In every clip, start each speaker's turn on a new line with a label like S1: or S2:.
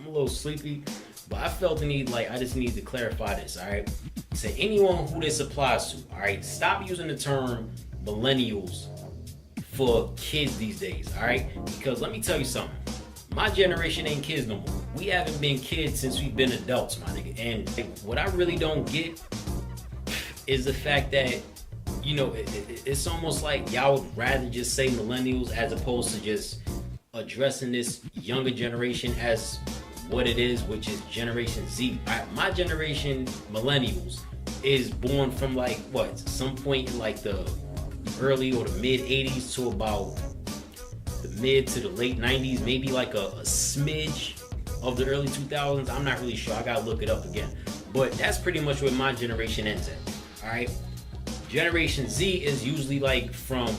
S1: I'm a little sleepy, but I felt the need, like, I just need to clarify this, all right? To anyone who this applies to, all right? Stop using the term millennials for kids these days, all right? Because let me tell you something. My generation ain't kids no more. We haven't been kids since we've been adults, my nigga. And what I really don't get is the fact that, you know, it's almost like y'all would rather just say millennials as opposed to just addressing this younger generation as what it is, which is Generation Z. My generation, millennials, is born from like what, some point in like the early or the mid 80s to about the mid to the late 90s, maybe like a smidge of the early 2000s. I'm not really sure, I gotta look it up again, but that's pretty much where my generation ends at. All right, Generation Z is usually like from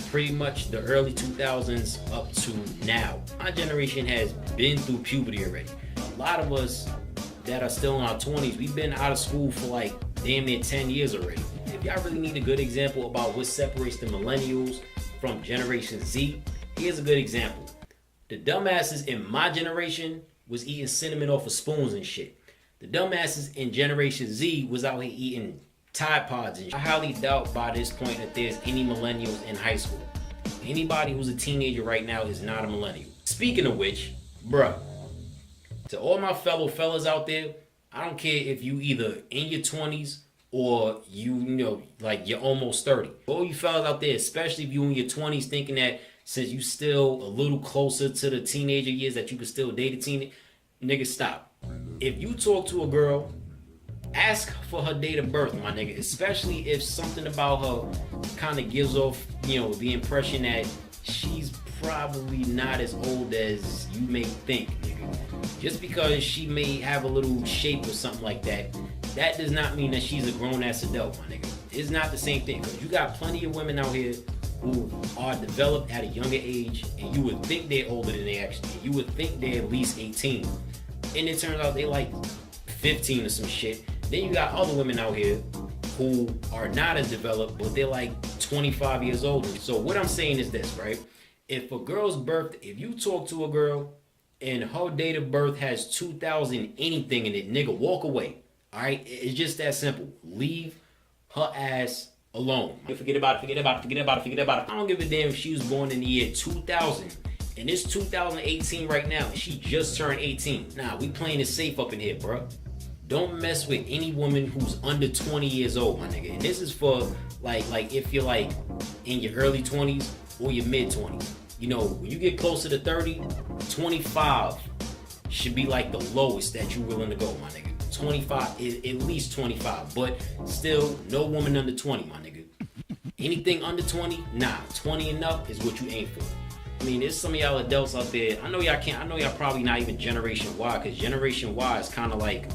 S1: pretty much the early 2000s up to now. My generation has been through puberty already. A lot of us that are still in our 20s, we've been out of school for like damn near 10 years already. If y'all really need a good example about what separates the millennials from Generation Z, here's a good example. The dumbasses in my generation was eating cinnamon off of spoons and shit. The dumbasses in Generation Z was out here eating Tide Pods and shit. I highly doubt by this point that there's any millennials in high school. Anybody who's a teenager right now is not a millennial. Speaking of which, bruh, to all my fellow fellas out there, I don't care if you either in your 20s or you know, like you're almost 30. All you fellas out there, especially if you in your 20s thinking that since you still a little closer to the teenager years that you can still date a teenager, nigga, stop. If you talk to a girl, ask for her date of birth, my nigga, especially if something about her kind of gives off, you know, the impression that she's probably not as old as you may think, nigga. Just because she may have a little shape or something like that, that does not mean that she's a grown-ass adult, my nigga. It's not the same thing, because you got plenty of women out here who are developed at a younger age, and you would think they're older than they actually are. You would think they're at least 18. And it turns out they like 15 or some shit. Then you got other women out here who are not as developed, but they're like 25 years old. So what I'm saying is this, right? If a girl's birth, if you talk to a girl and her date of birth has 2000 anything in it, nigga, walk away. All right? It's just that simple. Leave her ass alone. Forget about it, forget about it, forget about it, forget about it. I don't give a damn if she was born in the year 2000. And it's 2018 right now, and she just turned 18. Nah, we playing it safe up in here, bro. Don't mess with any woman who's under 20 years old, my nigga. And this is for like if you're like in your early 20s or your mid 20s. You know, when you get closer to 30, 25 should be like the lowest that you're willing to go, my nigga. 25, at least 25, but still no woman under 20, my nigga. Anything under 20, nah, 20 and up is what you aim for. I mean, there's some of y'all adults out there. I know y'all probably not even Generation Y, because Generation Y is kind of like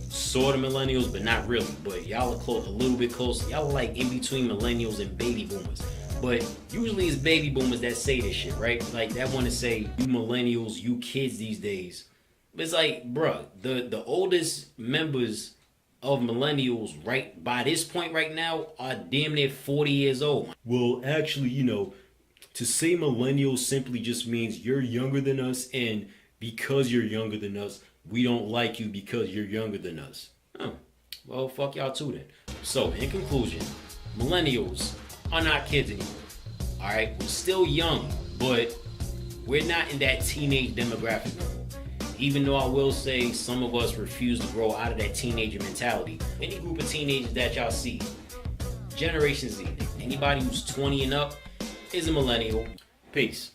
S1: sort of millennials, but not really. But y'all are close, a little bit closer. Y'all are like in between millennials and baby boomers. But usually it's baby boomers that say this shit, right? Like that want to say, you millennials, you kids these days. But it's like, bruh, the oldest members of millennials right by this point right now are damn near 40 years old. Well, actually, you know, to say millennials simply just means you're younger than us, and because you're younger than us, we don't like you because you're younger than us. Oh, well, fuck y'all too then. So, in conclusion, millennials are not kids anymore. All right, we're still young, but we're not in that teenage demographic no more. Even though I will say some of us refuse to grow out of that teenager mentality. Any group of teenagers that y'all see, Generation Z, anybody who's 20 and up is a millennial. Peace.